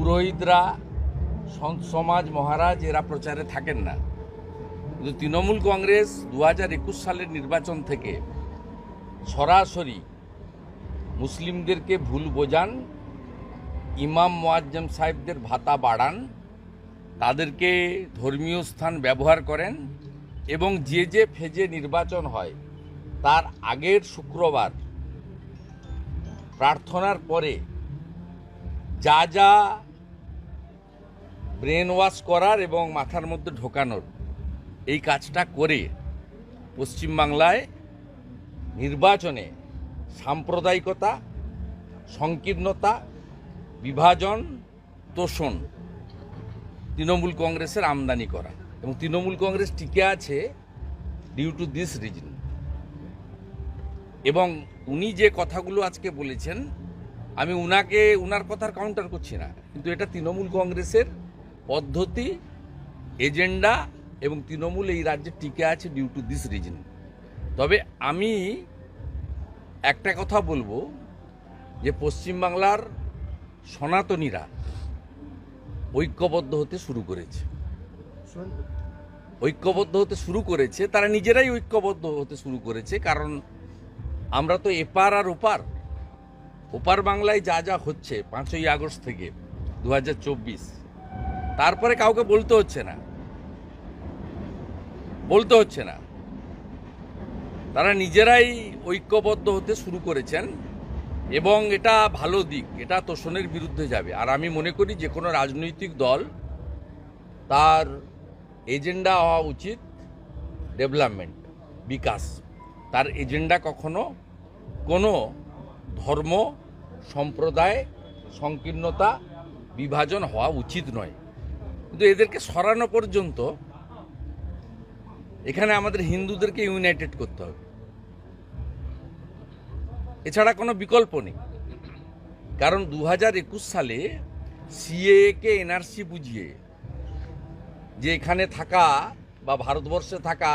পুরোহিতরা, সন্ত সমাজ, মহারাজ এরা প্রচারে থাকেন না। কিন্তু তৃণমূল কংগ্রেস 2021 সালের নির্বাচন থেকে সরাসরি মুসলিমদেরকে ভুল বোঝান, ইমাম মুয়াজ্জেম সাহেবদের ভাতা বাড়ান, তাদেরকে ধর্মীয় স্থান ব্যবহার করেন এবং যে ফেজে নির্বাচন হয় তার আগের শুক্রবার প্রার্থনার পরে যা ব্রেন ওয়াশ করার এবং মাথার মধ্যে ঢোকানোর এই কাজটা করে পশ্চিমবাংলায় নির্বাচনে সাম্প্রদায়িকতা, সংকীর্ণতা, বিভাজন, তোষণ তৃণমূল কংগ্রেসের আমদানি করা। এবং তৃণমূল কংগ্রেস টিকে আছে ডিউ টু দিস রিজন। এবং উনি যে কথাগুলো আজকে বলেছেন, আমি উনার কথার কাউন্টার করছি না, কিন্তু এটা তৃণমূল কংগ্রেসের পদ্ধতি, এজেন্ডা, এবং তৃণমূল এই রাজ্যে টিকে আছে ডিউ টু দিস রিজন। তবে আমি একটা কথা বলবো যে পশ্চিমবাংলার সনাতনীরা ঐক্যবদ্ধ হতে শুরু করেছে, তারা নিজেরাই ঐক্যবদ্ধ হতে শুরু করেছে। কারণ আমরা তো এপার আর ওপার বাংলায় যা হচ্ছে 5ই আগস্ট থেকে 2024, তারপরে কাউকে বলতে হচ্ছে না, তারা নিজেরাই ঐক্যবদ্ধ হতে শুরু করেছেন এবং এটা ভালো দিক, এটা তোষণের বিরুদ্ধে যাবে। আর আমি মনে করি যে কোনো রাজনৈতিক দল তার এজেন্ডা হওয়া উচিত ডেভেলপমেন্ট, বিকাশ। তার এজেন্ডা কখনো কোনো ধর্ম, সম্প্রদায়, সংকীর্ণতা, বিভাজন হওয়া উচিত নয়। কিন্তু এদেরকে সরানো পর্যন্ত এখানে আমাদের হিন্দুদেরকে ইউনাইটেড করতে হবে, এছাড়া কোনো বিকল্প নেই। কারণ 2021 সালে সিএকে এনআরসি বুঝিয়ে যে এখানে থাকা বা ভারতবর্ষে থাকা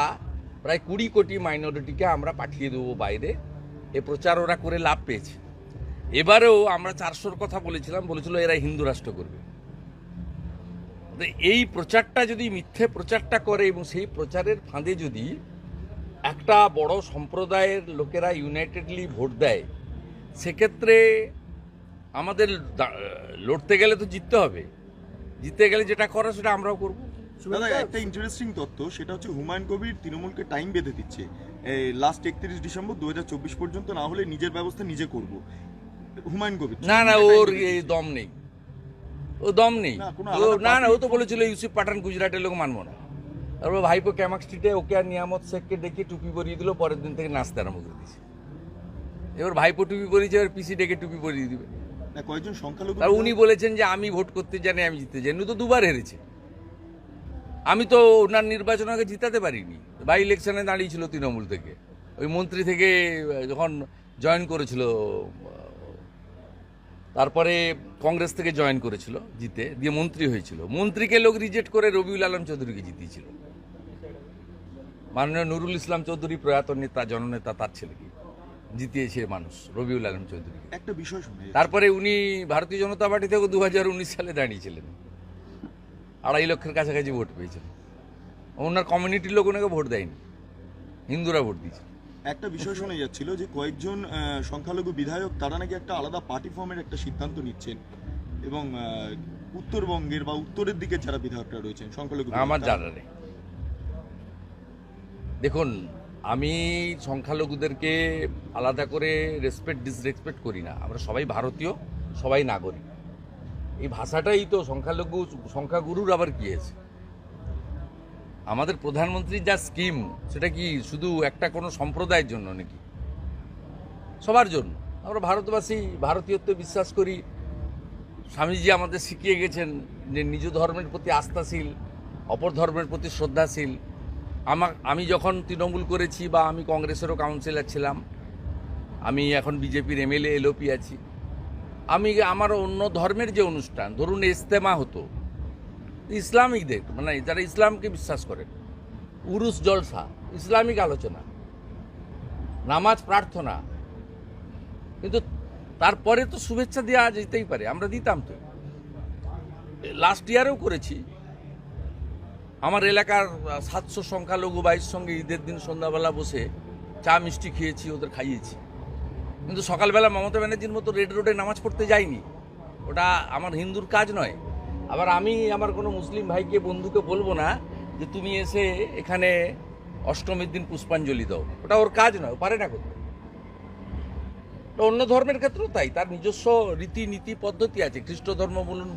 প্রায় 20 কোটি মাইনরিটিকে আমরা পাঠিয়ে দেবো বাইরে, এ প্রচার ওরা করে লাভ পেয়েছে। এবারেও আমরা 400-র কথা বলেছিল এরা হিন্দু রাষ্ট্র করবে। এই প্রচারটা যদি মিথ্যে প্রচারটা করে এবং সেই প্রচারের ফাঁদে যদি একটা বড় সম্প্রদায়ের লোকেরা ইউনাইটেডলি ভোট দেয়, সেক্ষেত্রে আমাদের লড়তে গেলে তো জিততে হবে। জিততে গেলে যেটা করা সেটা আমরাও করব। দাদা, একটা ইন্টারেস্টিং তথ্য, সেটা হচ্ছে হুমায়ুন কবির তৃণমূলকে টাইম বেঁধে দিচ্ছে, লাস্ট 31 ডিসেম্বর 2024 পর্যন্ত না হলে নিজের ব্যবস্থা নিজে করব। হুমায়ুন কবির না ওর এই দম নেই, ও তো বলেছিল ইউসুফ পাঠান গুজরাটের লোক মানবো না। তারপর ভাইপো ক্যামাক স্ট্রিটে ওকে আর নিয়ামত শেখকে ডেকে টুপি পরিয়ে দিল, পরের দিন থেকে নাচতে আরম্ভ করে দিয়েছে। এবার ভাইপো টুপি পরিয়েছে, এবার পিসি ডেকে টুপি পরিয়ে দিবে। কয়েকজন সংখ্যালঘু, আর উনি বলেছেন যে আমি ভোট করতে জানি, আমি জিততে জানি। উনি তো দুবার হেরেছে। আমি তো ওনার নির্বাচন আগে জিতাতে পারিনি। বাই ইলেকশনে দাঁড়িয়েছিল তৃণমূল থেকে, ওই মন্ত্রী থেকে যখন জয়েন করেছিল, তারপরে কংগ্রেস থেকে জয়েন করেছিল, জিতে দিয়ে মন্ত্রী হয়েছিল। মন্ত্রীকে লোক রিজেক্ট করে রবিউল আলম চৌধুরীকে জিতিয়েছিল। মাননীয় নুরুল ইসলাম চৌধুরী প্রয়াত নেতা, জননেতা, তার ছেলেকে জিতিয়েছে মানুষ, রবিউল আলম চৌধুরী। একটা বিষয় শুনে, তারপরে উনি ভারতীয় জনতা পার্টি থেকে 2019 সালে দাঁড়িয়েছিলেন, 2.5 লক্ষের কাছাকাছি ভোট পেয়েছেন। ওনার কমিউনিটির লোক ওনাকে ভোট দেয়নি, হিন্দুরা ভোট দিয়েছে। একটা বিষয় শোনা যাচ্ছিল যে কয়েকজন সংখ্যালঘু বিধায়ক তারা নাকি একটা আলাদা পার্টি ফর্মের একটা সিদ্ধান্ত নিচ্ছেন, এবং উত্তরবঙ্গের বা উত্তরের দিকে যারা বিধায়করা রয়েছেন সংখ্যালঘু, আমার জানা নেই। দেখুন, আমি সংখ্যালঘুদেরকে আলাদা করে ডিসরেসপেক্ট করি না। আমরা সবাই ভারতীয়, সবাই নাগরিক। এই ভাষাটাই তো সংখ্যাগুরুর আবার কি আছে? আমাদের প্রধানমন্ত্রীর যা স্কিম, সেটা কি শুধু একটা কোনো সম্প্রদায়ের জন্য নাকি? সবার জন্য। আমরা ভারতবাসী, ভারতীয়ত্বে বিশ্বাস করি। স্বামীজি আমাদের শিখিয়ে গেছেন যে নিজ ধর্মের প্রতি আস্থাশীল, অপর ধর্মের প্রতি শ্রদ্ধাশীল। আমি যখন তৃণমূল করেছি বা আমি কংগ্রেসেরও কাউন্সিলর ছিলাম, আমি এখন বিজেপির এমএলএ এলওপি আছি, আমার অন্য ধর্মের যে অনুষ্ঠান, ধরুন ইজতেমা হতো, ইসলামিকদের মানে যারা ইসলামকে বিশ্বাস করেন, উরুস জলসা, ইসলামিক আলোচনা, নামাজ, প্রার্থনা, কিন্তু তারপরে তো শুভেচ্ছা দেওয়া যেতেই পারে, আমরা দিতাম তো। লাস্ট ইয়ারেও করেছি। আমার এলাকার 700 সংখ্যালঘু ভাইয়ের সঙ্গে ঈদের দিন সন্ধ্যাবেলা বসে চা মিষ্টি খেয়েছি, ওদের খাইয়েছি। কিন্তু সকালবেলা মমতা ব্যানার্জির মতো রেড রোডে নামাজ পড়তে যাইনি, ওটা আমার হিন্দুর কাজ নয়। আবার আমি আমার কোনো মুসলিম ভাইকে বন্ধুকে বলবো না যে তুমি এসে এখানে অষ্টমীর দিন পুষ্পাঞ্জলি দাও, ওটা ওর কাজ নয়, ও পারে না করতে। তো অন্য ধর্মের ক্ষেত্রেও তাই, তার নিজস্ব রীতিনীতি পদ্ধতি আছে। খ্রিস্ট ধর্ম বলুন,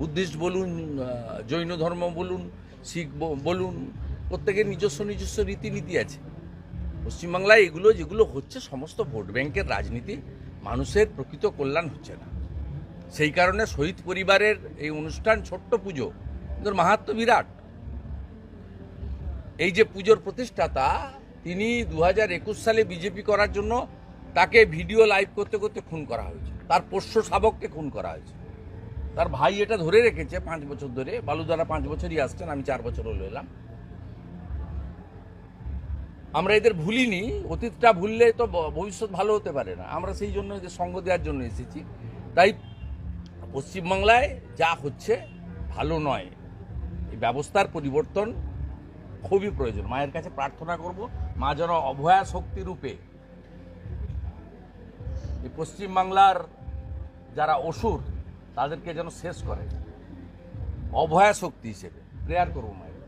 বুদ্ধিস্ট বলুন, জৈন ধর্ম বলুন, শিখ বলুন, প্রত্যেকের নিজস্ব নিজস্ব রীতিনীতি আছে। পশ্চিমবাংলায় এগুলো যেগুলো হচ্ছে সমস্ত ভোট ব্যাংকের রাজনীতি, মানুষের প্রকৃত কল্যাণ হচ্ছে না। সেই কারণে শহীদ পরিবারের এই অনুষ্ঠান, ছোট্ট পুজো, কিন্তু মাহাত্ম্য বিরাট। এই যে পুজোর প্রতিষ্ঠাতা, তিনি 2021 সালে বিজেপি করার জন্য তাকে ভিডিও লাইভ করতে করতে খুন করা হয়েছে, তার পোষ্য শাবককে খুন করা হয়েছে। তার ভাই এটা ধরে রেখেছে 5 বছর ধরে, বালুদারা 5 বছরই আসছেন, আমি 4 বছর হলো এলাম। আমরা এদের ভুলিনি, অতীতটা ভুললে তো ভবিষ্যৎ ভালো হতে পারে না। আমরা সেই জন্য এদের সঙ্গ দেওয়ার জন্য এসেছি। তাই পশ্চিমবাংলায় যা হচ্ছে ভালো নয়, এই ব্যবস্থার পরিবর্তন খুবই প্রয়োজন। মায়ের কাছে প্রার্থনা করব, মা যেন অভয়া শক্তি রূপে এই পশ্চিমবাংলার যারা অসুর তাদেরকে যেন শেষ করে, অভয়া শক্তি হিসেবে প্রেয়ার করবো মায়ের।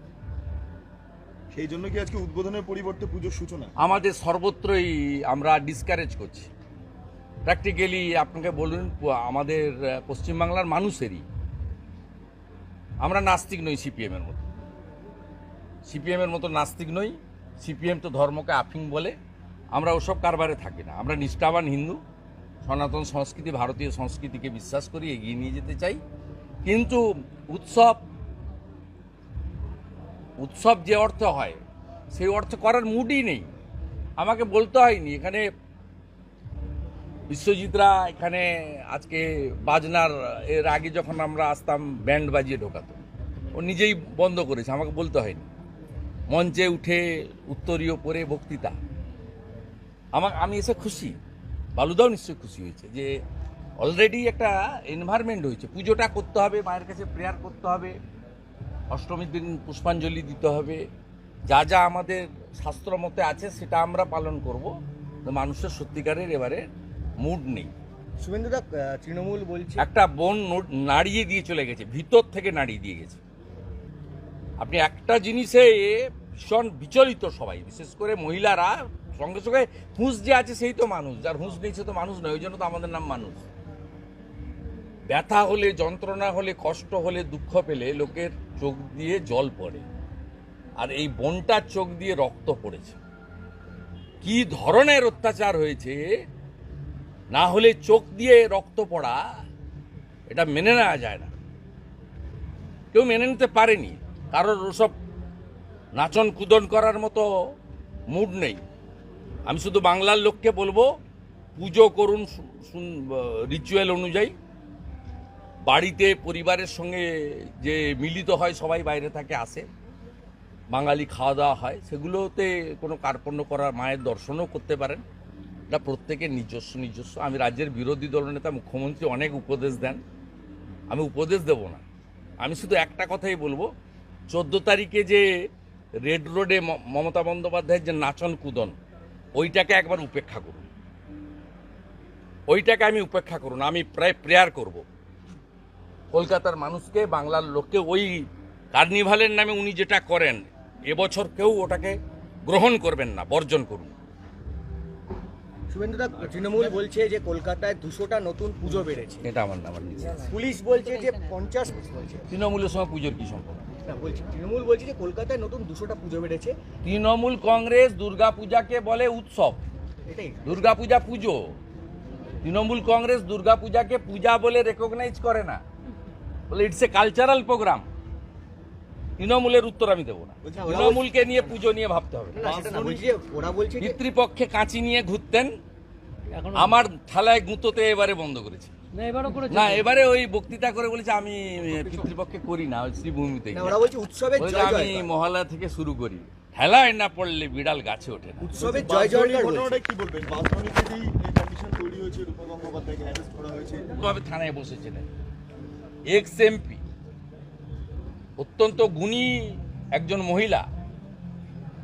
সেই জন্য কি আজকে উদ্বোধনের পরিবর্তে পুজোর সূচনা? আমাদের সর্বত্রই আমরা ডিসকারেজ করছি। প্র্যাকটিক্যালি আপনাকে বলুন, আমাদের পশ্চিমবাংলার মানুষেরই, আমরা নাস্তিক নই সিপিএমের মতো। সিপিএমের মতো নাস্তিক নই। সিপিএম তো ধর্মকে আফিং বলে, আমরা ওসব কারবারে থাকি না। আমরা নিষ্ঠাবান হিন্দু, সনাতন সংস্কৃতি, ভারতীয় সংস্কৃতিকে বিশ্বাস করি, এগিয়ে নিয়ে যেতে চাই। কিন্তু উৎসব যে অর্থ হয় সেই অর্থ করার মুডই নেই। আমাকে বলতে হয়নি, এখানে বিশ্বজিৎরা এখানে আজকে বাজনার, এর আগে যখন আমরা আসতাম ব্যান্ড বাজিয়ে ঢোকাতো, ও নিজেই বন্ধ করেছে, আমাকে বলতে হয়নি। মঞ্চে উঠে উত্তরীয় পরে বক্তৃতা, আমি এসে খুশি, বালুদাও নিশ্চয়ই খুশি হয়েছে যে অলরেডি একটা এনভায়রনমেন্ট হয়েছে। পুজোটা করতে হবে, মায়ের কাছে প্রেয়ার করতে হবে, অষ্টমীর দিন পুষ্পাঞ্জলি দিতে হবে, যা যা আমাদের শাস্ত্র মতে আছে সেটা আমরা পালন করব। মানুষের সত্যিকারের এবারে মুড নেই। শুভেন্দুদা, তৃণমূল বলছে একটা বোন নাড়িয়ে দিয়ে চলে গেছে, ভিতর থেকে নাড়িয়ে দিয়ে গেছে। আপনি একটা জিনিসে ভীষণ বিচলিত সবাই, বিশেষ করে মহিলারা। সঙ্গে সঙ্গে হুঁশ যে আছে সেই তো মানুষ, যার হুঁশ নেই সে তো মানুষ নয়। ওই জন্য তো আমাদের নাম মানুষ। ব্যথা হলে, যন্ত্রণা হলে, কষ্ট হলে, দুঃখ পেলে লোকের চোখ দিয়ে জল পড়ে, আর এই বোনটার চোখ দিয়ে রক্ত পড়েছে। কি ধরনের অত্যাচার হয়েছে, না হলে চোখ দিয়ে রক্ত পড়া, এটা মেনে নেওয়া যায় না। কেউ মেনে নিতে পারেনি, কারোর ওসব নাচন কুদন করার মতো মুড নেই। আমি শুধু বাংলার লোককে বলবো, পুজো করুন রিচুয়াল অনুযায়ী। বাড়িতে পরিবারের সঙ্গে যে মিলিত হয়, সবাই বাইরে থাকে আসে, বাঙালি খাওয়া দাওয়া হয়, সেগুলোতে কোনো কার্পণ্য করার, মায়ের দর্শনও করতে পারেন। এটা প্রত্যেকের নিজস্ব। আমি রাজ্যের বিরোধী দলনেতা, মুখ্যমন্ত্রী অনেক উপদেশ দেন, আমি উপদেশ দেব না। আমি শুধু একটা কথাই বলবো, 14 তারিখে যে রেড রোডে মমতা বন্দ্যোপাধ্যায়ের যে নাচন কুদন, ওইটাকে একবার উপেক্ষা করুন। ওইটাকে আমি উপেক্ষা করুন। আমি প্রায় প্রেয়ার করব কলকাতার মানুষকে, বাংলার লোককে, ওই কার্নিভালের নামে উনি যেটা করেন, এবছর কেউ ওটাকে গ্রহণ করবেন না, বর্জন করুন। শুভেন্দুদা, তৃণমূল বলছে যে কলকাতায় 200টা নতুন পুজো বেড়েছে। এটা আমার নিজে। পুলিশ বলছে যে 50 বলছে। তৃণমূলের সঙ্গে পুজোর কি সম্পর্ক? তৃণমূল বলছে যে কলকাতায় নতুন 200টা পুজো বেড়েছে। তৃণমূল কংগ্রেস দুর্গাপূজাকে বলে উৎসব, এটাই দুর্গাপূজা পুজো। তৃণমূল কংগ্রেস দুর্গাপূজাকে পূজা বলে রেকগনাইজ করে না, বলে ইটস এ কালচারাল প্রোগ্রাম। তৃণমূলের উত্তর আমি দেবো না। তৃণমূলকে নিয়ে পুজো নিয়ে ভাবতে হবে। ওরা বলছে পিতৃপক্ষে কাঁচি নিয়ে ঘুরতেন, আমার থালায় গুঁতোতে এবারে বন্ধ করেছে। না, এবারে ওই বক্তৃতা করে বলেছে আমি পিতৃপক্ষে করি না, ওই শ্রীভূমিতে ওরা বলছে উৎসবের আমি মহল্লা থেকে শুরু করি। ঠেলায় না পড়লে বিড়াল গাছে ওঠে না। উৎসবের জয় জয়কার ঘটনাটা কি বলবেন? বাসবাড়িতেই এই কন্ডিশন তৈরি হয়েছে, রূপা গঙ্গোপাধ্যায়কে অ্যারেস্ট করা হয়েছে, থানায় বসেছিলেন এক্স এমপি, অত্যন্ত গুণী একজন মহিলা,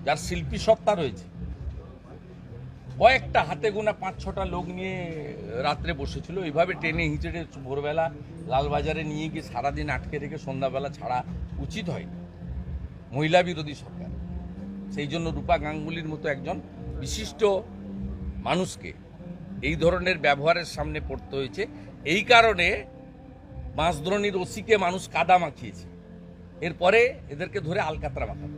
যার শিল্পী সত্তা রয়েছে, কয়েকটা হাতে গোনা 5-6টা লোক নিয়ে রাত্রে বসেছিল। এইভাবে টেনে হিঁচড়ে ভোরবেলা লালবাজারে নিয়ে গিয়ে সারাদিন আটকে রেখে সন্ধ্যাবেলা ছাড়া উচিত হয়নি। মহিলা বিরোধী সরকার। সেই জন্য রূপা গাঙ্গুলির মতো একজন বিশিষ্ট মানুষকে এই ধরনের ব্যবহারের সামনে পড়তে হয়েছে। এই কারণে বাঁশদ্রোণীর ওসিকে মানুষ কাদা মাখিয়েছে। এরপরে এদেরকে ধরে আলকাতরা মাখাবে।